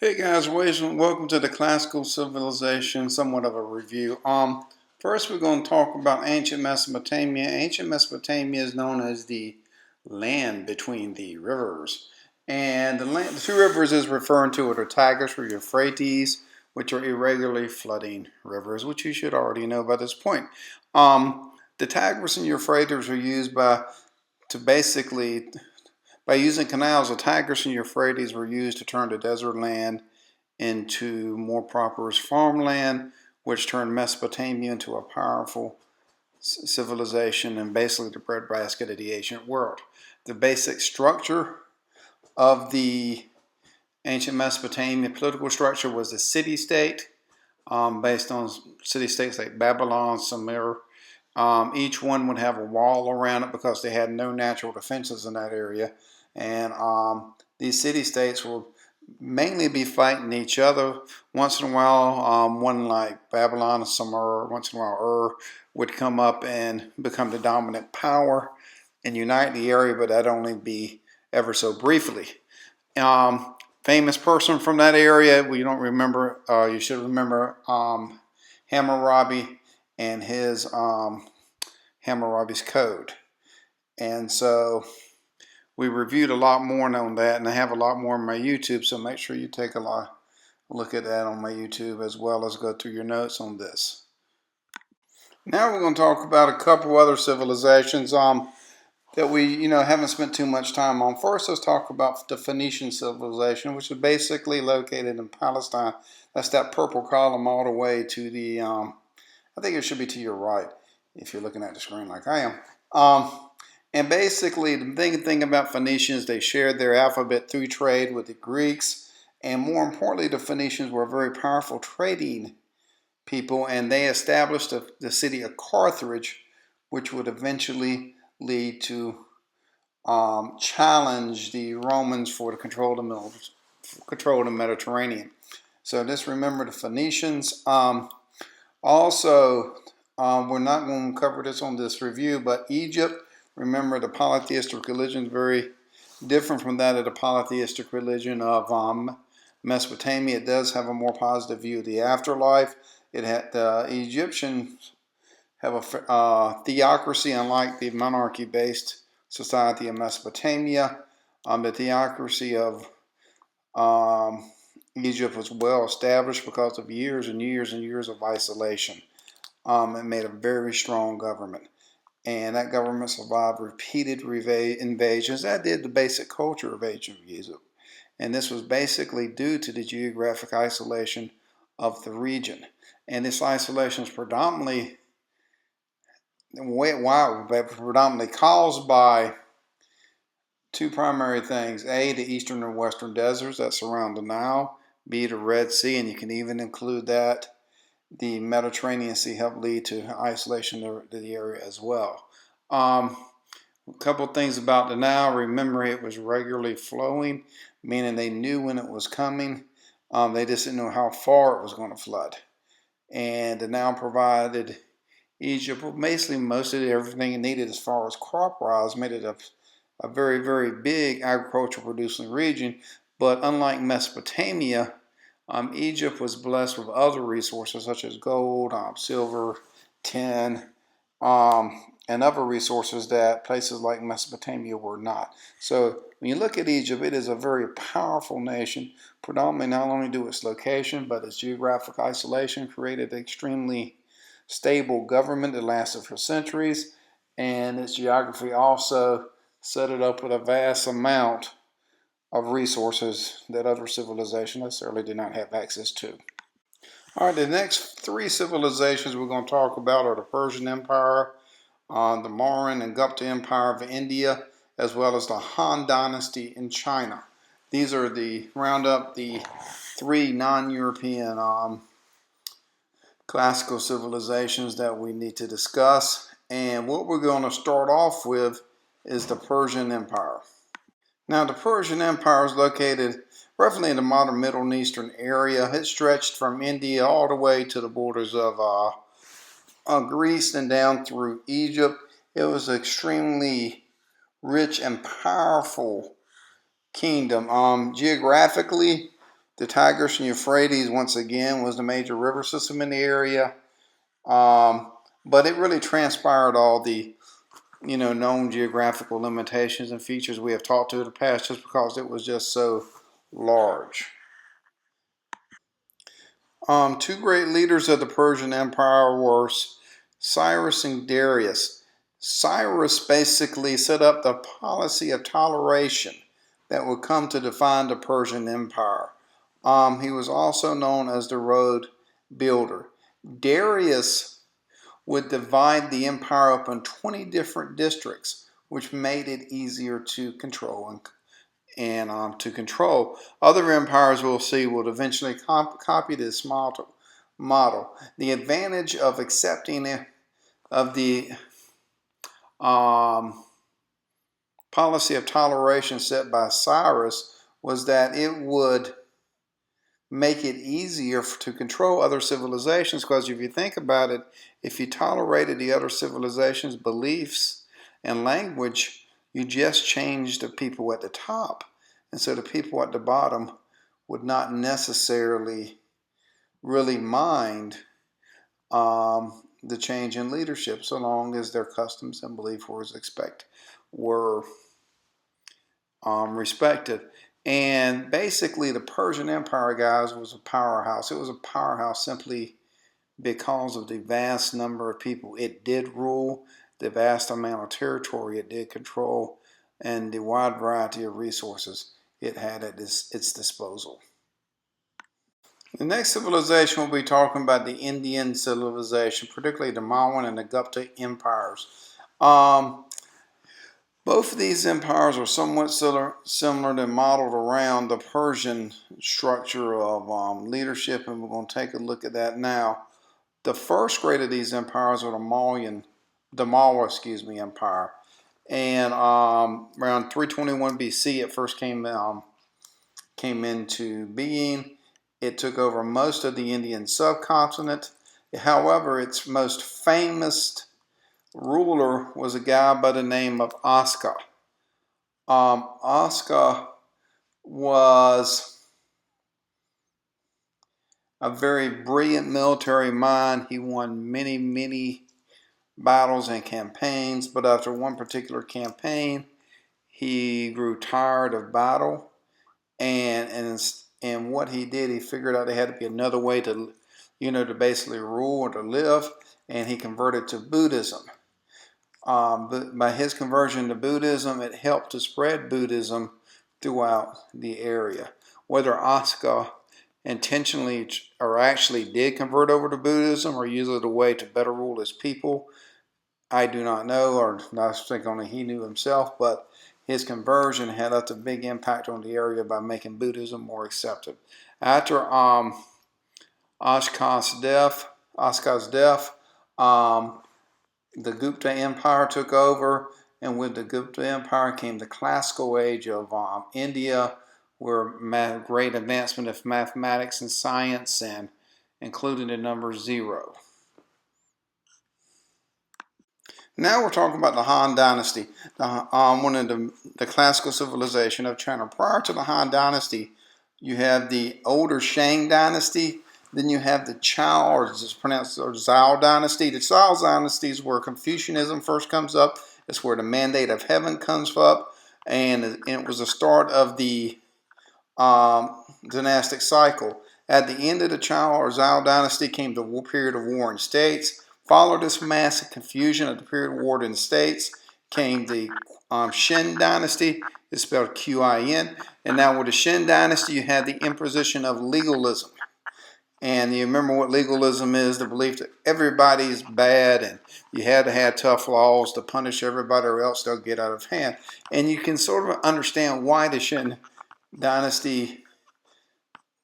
Hey guys, welcome to the classical civilization, somewhat of a review. First we're going to talk about ancient Mesopotamia. Ancient Mesopotamia is known as the land between the rivers. And the two rivers is referring to are the Tigris or Euphrates, which are irregularly flooding rivers, which you should already know by this point. The Tigris and Euphrates are used by using canals. The Tigris and Euphrates were used to turn the desert land into more prosperous farmland, which turned Mesopotamia into a powerful civilization and basically the breadbasket of the ancient world. The basic structure of the ancient Mesopotamia political structure was a city-state, based on city-states like Babylon, Sumer. Each one would have a wall around it because they had no natural defenses in that area. And these city-states will mainly be fighting each other. Once in a while, one like Babylon or Sumer, once in a while would come up and become the dominant power and unite the area, but that'd only be ever so briefly. Famous person from that area, you don't remember, you should remember Hammurabi and his Hammurabi's Code. And so we reviewed a lot more on that, and I have a lot more on my YouTube, so make sure you take a look at that on my YouTube as well as go through your notes on this. Now we're going to talk about a couple other civilizations that we haven't spent too much time on. First, let's talk about the Phoenician civilization, which is basically located in Palestine. That's that purple column all the way to the, I think it should be to your right if you're looking at the screen like I am. And basically, the big thing about Phoenicians, they shared their alphabet through trade with the Greeks. And more importantly, the Phoenicians were very powerful trading people, and they established the city of Carthage, which would eventually lead to challenge the Romans for the control of the Mediterranean. So just remember the Phoenicians. Also, we're not going to cover this on this review, but Egypt. Remember, the polytheistic religion is very different from that of the polytheistic religion of Mesopotamia. It does have a more positive view of the afterlife. The Egyptians have a theocracy, unlike the monarchy-based society of Mesopotamia. The theocracy of Egypt was well established because of years and years and years of isolation. It made a very strong government. And that government survived repeated invasions. That did the basic culture of ancient Egypt. And this was basically due to the geographic isolation of the region. And this isolation is predominantly caused by two primary things. A, the eastern and western deserts that surround the Nile. B, the Red Sea, and you can even include that the Mediterranean Sea helped lead to isolation of the area as well. A couple things about the Nile. Remember, it was regularly flowing, meaning they knew when it was coming. They just didn't know how far it was going to flood. And the Nile provided Egypt with basically most of everything it needed as far as crop-wise, made it a very, very big agricultural producing region. But unlike Mesopotamia, Egypt was blessed with other resources such as gold, silver, tin, and other resources that places like Mesopotamia were not. So when you look at Egypt, it is a very powerful nation, predominantly not only due to its location, but its geographic isolation created an extremely stable government that lasted for centuries, and its geography also set it up with a vast amount of resources that other civilizations necessarily did not have access to. All right, the next three civilizations we're going to talk about are the Persian Empire, the Mauryan and Gupta Empire of India, as well as the Han Dynasty in China. These are round up the three non-European classical civilizations that we need to discuss. And what we're going to start off with is the Persian Empire. Now, the Persian Empire is located roughly in the modern Middle Eastern area. It stretched from India all the way to the borders of Greece and down through Egypt. It was an extremely rich and powerful kingdom. Geographically, The Tigris and Euphrates, once again, was the major river system in the area. But it really transpired all the known geographical limitations and features we have talked to in the past, just because it was just so large. Two great leaders of the Persian Empire were Cyrus and Darius. Cyrus basically set up the policy of toleration that would come to define the Persian Empire. He was also known as the road builder. Darius would divide the empire up in 20 different districts, which made it easier to control and to control. Other empires we'll see would eventually copy this model. The advantage of accepting of the policy of toleration set by Cyrus was that it would make it easier to control other civilizations, because if you think about it, if you tolerated the other civilizations' beliefs and language, you just changed the people at the top. And so the people at the bottom would not necessarily really mind the change in leadership, so long as their customs and beliefs were respected. And basically, the Persian Empire, guys, was a powerhouse. It was a powerhouse simply because of the vast number of people it did rule, the vast amount of territory it did control, and the wide variety of resources it had at its disposal. The next civilization we'll be talking about the Indian civilization, particularly the Mauryan and the Gupta empires. Both of these empires are somewhat similar and modeled around the Persian structure of leadership, and we're going to take a look at that now. The first great of these empires are the Maurya Empire, and around 321 BC it first came into being. It took over most of the Indian subcontinent. However, its most famous ruler was a guy by the name of Asca. Asca was a very brilliant military mind. He won many, many battles and campaigns, but after one particular campaign, he grew tired of battle, and what he did, he figured out there had to be another way to basically rule or to live, and he converted to Buddhism. But by his conversion to Buddhism, it helped to spread Buddhism throughout the area. Whether Asca intentionally or actually did convert over to Buddhism or use it a way to better rule his people, I do not know, or I think only he knew himself, but his conversion had a big impact on the area by making Buddhism more accepted. After Asca's death, the Gupta Empire took over, and with the Gupta Empire came the classical age of India, where great advancement of mathematics and science, and including the number 0. Now we're talking about the Han Dynasty, one of the classical civilization of China. Prior to the Han Dynasty, you have the older Shang Dynasty. Then you have the Chao, or it's pronounced Zhao Dynasty. The Zhao Dynasty is where Confucianism first comes up. It's where the Mandate of Heaven comes up, and it was the start of the dynastic cycle. At the end of the Chao or Zhao Dynasty came the period of war in states. Followed this massive confusion of the period of war in the states came the Qin Dynasty. It's spelled Qin. And now with the Qin Dynasty, you had the imposition of legalism. And you remember what legalism is, the belief that everybody's bad and you had to have tough laws to punish everybody or else they'll get out of hand. And you can sort of understand why the Qin Dynasty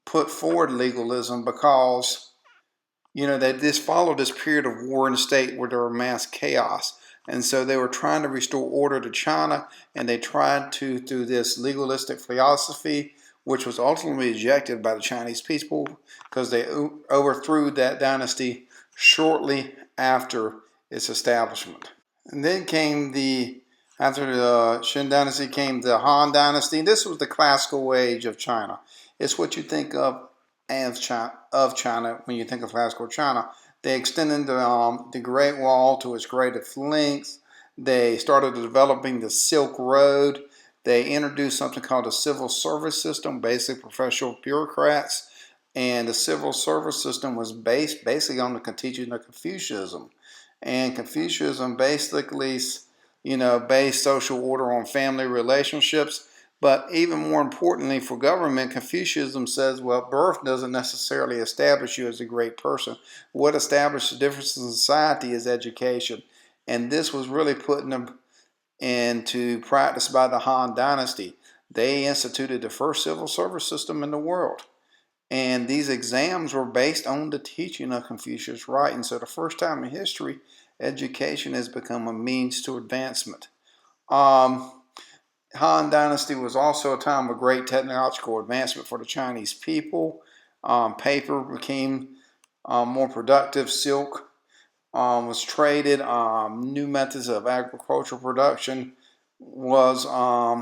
put forward legalism, because they just followed this period of war in the state where there were mass chaos. And so they were trying to restore order to China, and they tried to, through this legalistic philosophy, which was ultimately rejected by the Chinese people because they overthrew that dynasty shortly after its establishment. And then after the Qin Dynasty came the Han Dynasty. This was the classical age of China. It's what you think of as China when you think of classical China. They extended the Great Wall to its greatest lengths. They started developing the Silk Road. They introduced something called the civil service system, basically professional bureaucrats. And the civil service system was based basically on the teaching of Confucianism. And Confucianism basically, based social order on family relationships. But even more importantly for government, Confucianism says, well, birth doesn't necessarily establish you as a great person. What establishes difference in society is education. And this was really put into practice by the Han Dynasty. They instituted the first civil service system in the world. And these exams were based on the teaching of Confucius writing. So the first time in history, education has become a means to advancement. Han Dynasty was also a time of great technological advancement for the Chinese people. Paper became more productive. Silk was traded. New methods of agricultural production was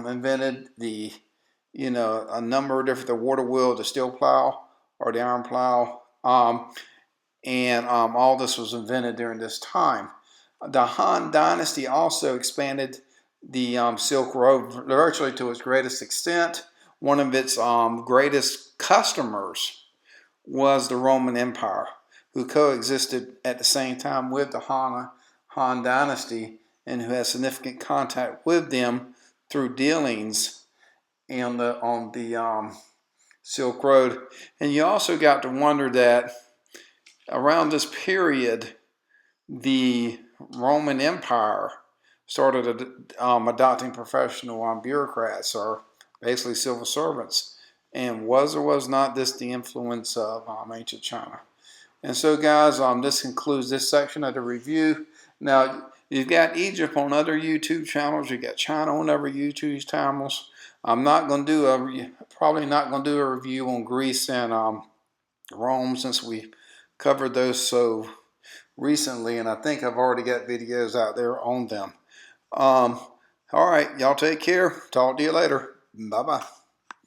invented. A number of different, the water wheel, the steel plow, or the iron plow. And all this was invented during this time. The Han Dynasty also expanded the Silk Road virtually to its greatest extent. One of its greatest customers was the Roman Empire, who coexisted at the same time with the Han Dynasty, and who had significant contact with them through dealings on the Silk Road. And you also got to wonder that around this period, the Roman Empire started adopting professional bureaucrats, or basically civil servants. And was or was not this the influence of ancient China? And so, guys, this concludes this section of the review. Now, you've got Egypt on other YouTube channels. You've got China on other YouTube channels. I'm not going to do probably not going to do a review on Greece and Rome, since we covered those so recently, and I think I've already got videos out there on them. All right, y'all take care. Talk to you later. Bye-bye.